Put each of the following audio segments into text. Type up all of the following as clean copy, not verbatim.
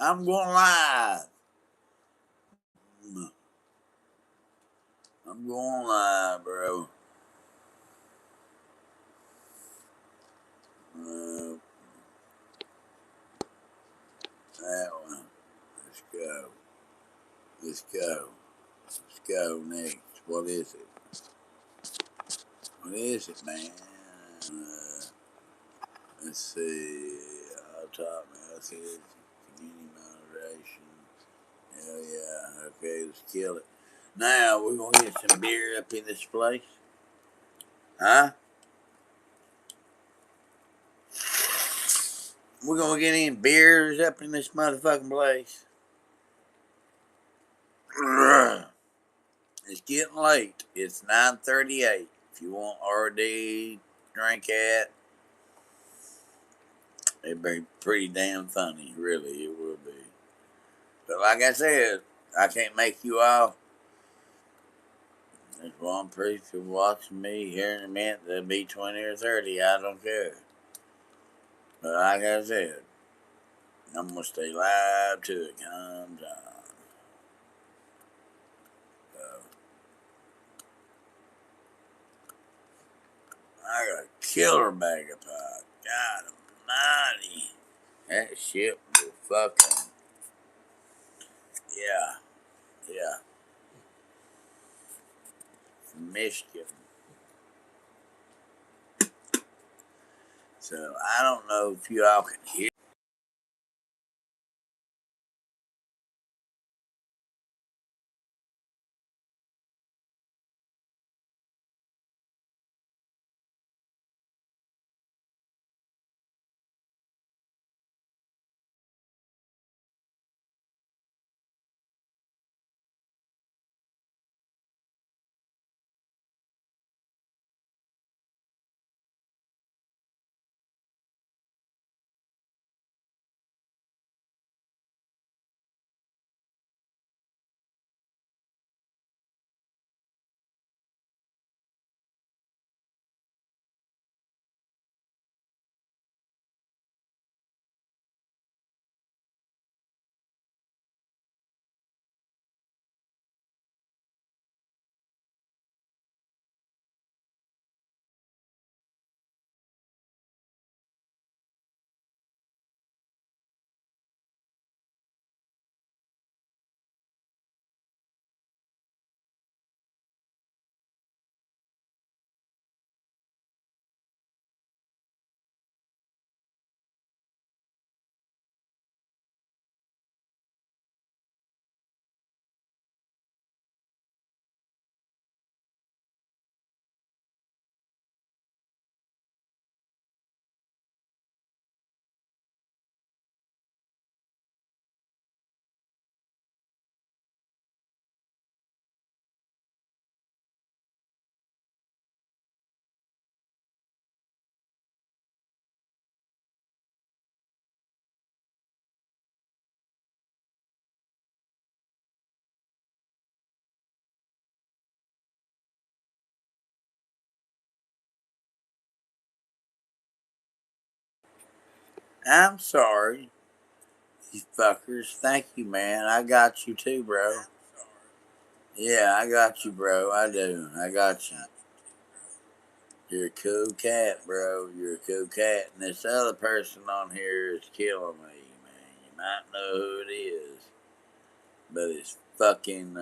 I'm going live. I'm going live, bro. That one. Let's go. Let's go. Let's go next. What is it? What is it, man? Let's see. I'll talk now. Let's see. Community moderation. Hell yeah. Okay, let's kill it. Now, we're going to get some beer up in this place. Huh? We're going to get any beers up in this motherfucking place. It's getting late. It's 9:38. If you want RD, drink at, it'd be pretty damn funny. Really, it would be. But like I said, I can't make you all. There's one person watching me here in a minute. There'll be 20 or 30. I don't care. But like I said, I'm going to stay live till it comes on. So, I got a killer bag of pot. God almighty. That shit will fucking. Yeah. From Michigan. So I don't know if you all can hear. I'm sorry, you fuckers. Thank you, man. I got you too, bro. Yeah, I got you, bro. I do. I got you. You're a cool cat, bro. You're a cool cat. And this other person on here is killing me, man. You might know who it is. But it's fucking,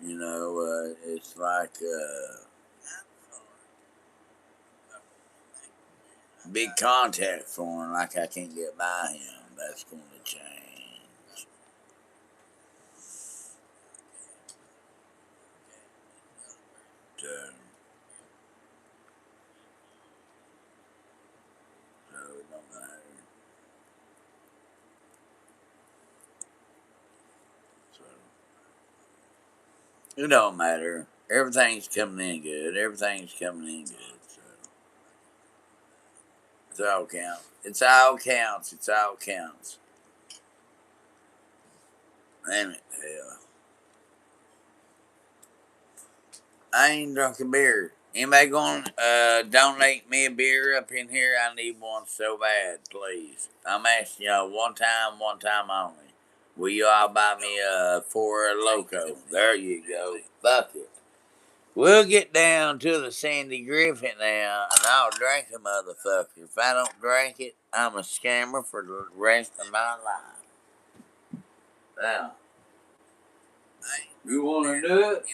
it's like, big contact for him, like I can't get by him. That's going to change. So, it don't matter. So, it don't matter. Everything's coming in good. Everything's coming in good. So, it's all counts. It's all counts. It's all counts. Damn it, hell. I ain't drunk a beer. Anybody going to donate me a beer up in here? I need one so bad, please. I'm asking y'all one time only. Will you all buy me a FourLokos? There you go. Fuck it. We'll get down to the Sandy Griffin now, and I'll drink a motherfucker. If I don't drink it, I'm a scammer for the rest of my life. Now, you want to do it?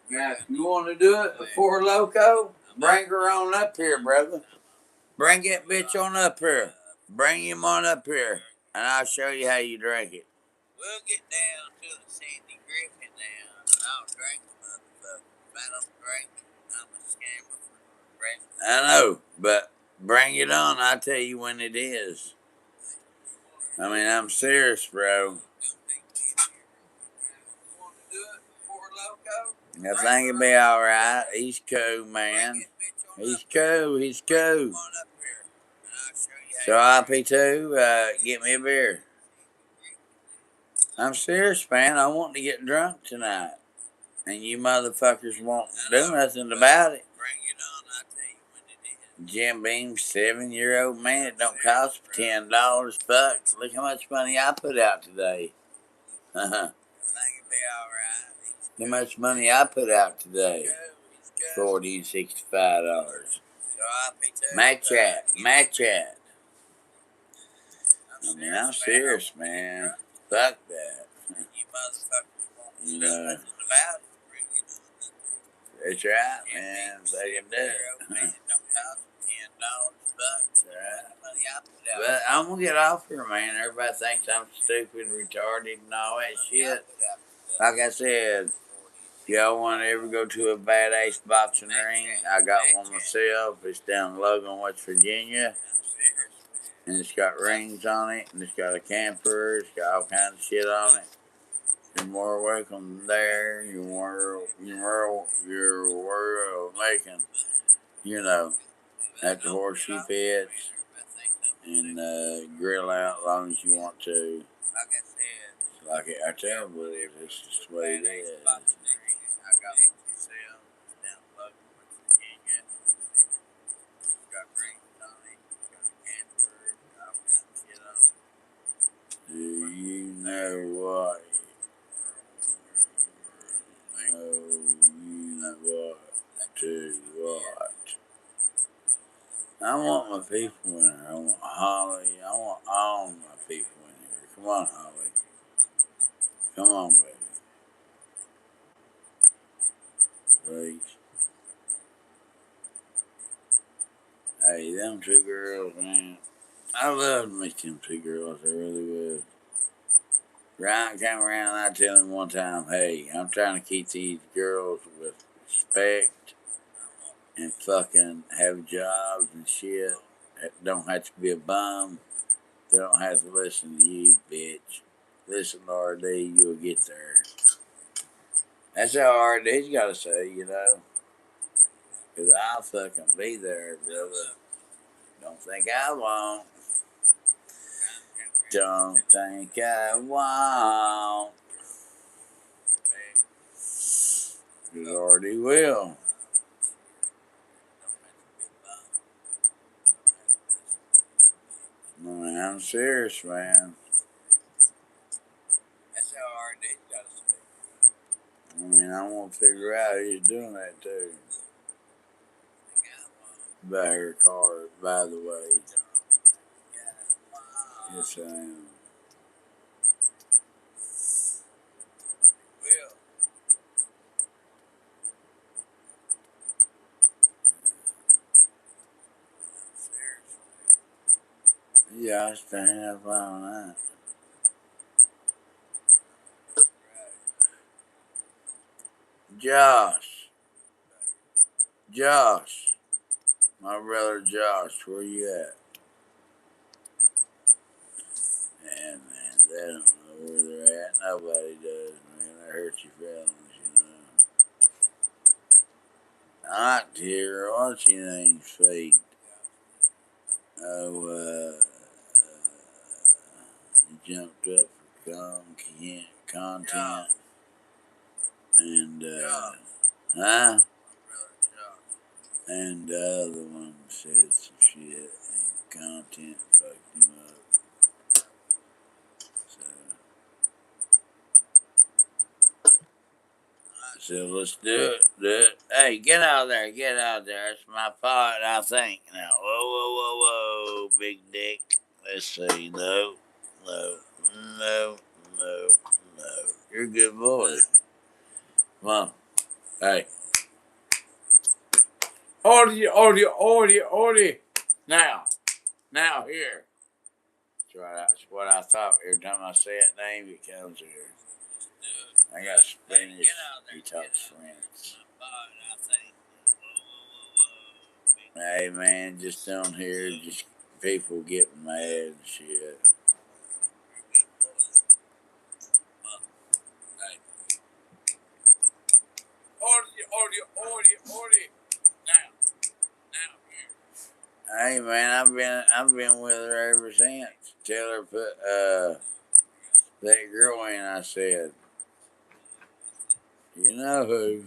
Now, if you want to do it before Loco, bring her on up here, brother. Bring that bitch on up here. Bring him on up here, and I'll show you how you drink it. We'll get down to the Sandy Griffin now, and I'll drink the motherfucker. If I don't drink it, I'm a scammer for the rest. I know, but bring it on. I'll tell you when it is. I mean, I'm serious, bro. I think it'll be alright. He's cool, man. He's cool. He's cool. So RP2, get me a beer. I'm serious, man. I want to get drunk tonight. And you motherfuckers won't do nothing about it. Jim Beam, 7-year-old man. It don't cost $10. Fuck. Look how much money I put out today. How much money I put out today? $40 and $65. Match at. I mean, I'm serious, man. Fuck that. You know. That's right, man. They can do it. But I'm gonna get off here, man. Everybody thinks I'm stupid, retarded, and all that shit. Like I said, y'all want to ever go to a badass boxing ring? I got one myself. It's down in Logan, West Virginia. And it's got rings on it, and it's got a camper. It's got all kinds of shit on it. You're more welcome there. You're making, you know, at the horseshoe pits and grill out as long as you want to. Like I tell you, this is the way it is. Do you know what? You know what? To what? I want my people in here. I want Holly. I want all my people in here. Come on, Holly. Come on, baby. Please. Hey, them two girls, man. I love to meet them two girls. I really would. Ryan came around and I tell him one time, hey, I'm trying to keep these girls with respect and fucking have jobs and shit. Don't have to be a bum. They don't have to listen to you, bitch. Listen to RD, you'll get there. That's how RD's gotta say, you know. Cause I'll fucking be there, brother. Don't think I won't. Don't think I won't. Cause RD will. I mean, I'm serious, man. That's how RD's gotta say. I mean, I want to figure out who's doing that too. Buy her car, by the way. Yes, I am. Yeah, I stand up all night. Josh, my brother Josh, where you at? Man, they don't know where they're at. Nobody does, man. That hurts your feelings, you know. I like to hear what's your name's feet. Oh, you jumped up for content, and Huh? And the other one said some shit and content fucked him up. So, let's do it. Do it. Hey, get out there. Get out there. It's my pot, I think. Now, whoa, whoa, whoa, whoa, big dick. Let's see. No, no, no, no, no. You're a good boy. Come on. Hey. Order, order, order, order. Now. Now, here. That's what I thought. Every time I say that name, it comes here. I got Spanish. He talks French. Hey, man, just down here, just people getting mad and shit. Order. Now, now, here. Hey, man, I've been with her ever since. Tell her put that girl in. I said, you know who?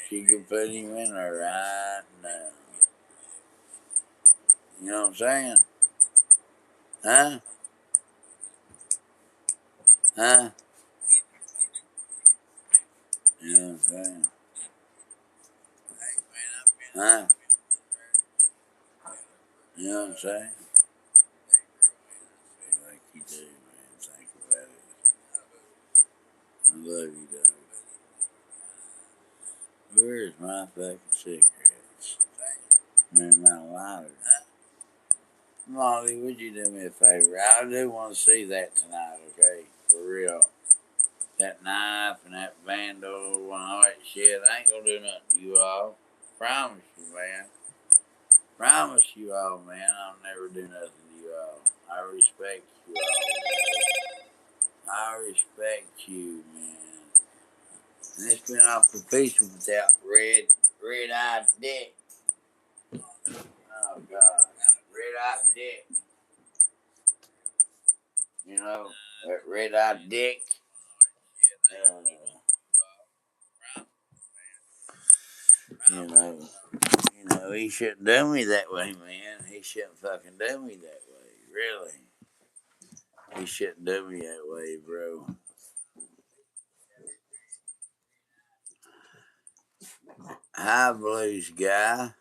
She could put him in there right now. You know what I'm saying? Huh? Huh? You know what I'm saying? Huh? You know what I'm saying? Like you do, man. Think about it. I love you, dog. Where's my fucking cigarettes? Man, my lighter. Molly, would you do me a favor? I do want to see that tonight, okay? For real. That knife and that vandal and all that shit. I ain't gonna do nothing to you all. Promise you, man. Promise you all, man. I'll never do nothing to you all. I respect you all. I respect you, man. And it's been awful peaceful without red-eyed dick. Oh, God. Red-eyed dick. You know, that red-eyed dick. You know, he shouldn't do me that way, man. He shouldn't fucking do me that way. Really. He shouldn't do me that way, bro. Hi, blues guy.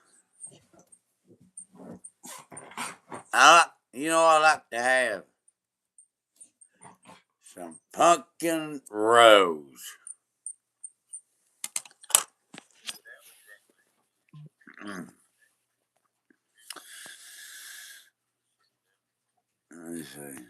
I like to have some pumpkin rose. Mm. Let me see.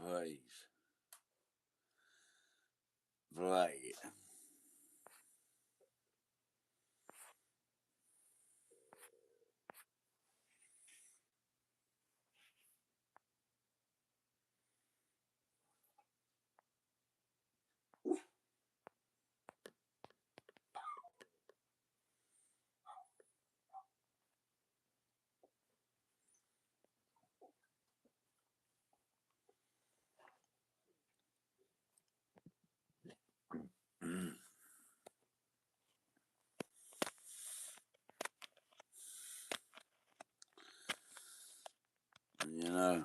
Please. Play it. Mm. You know,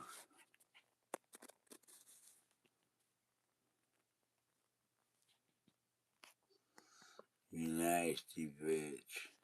you nasty bitch.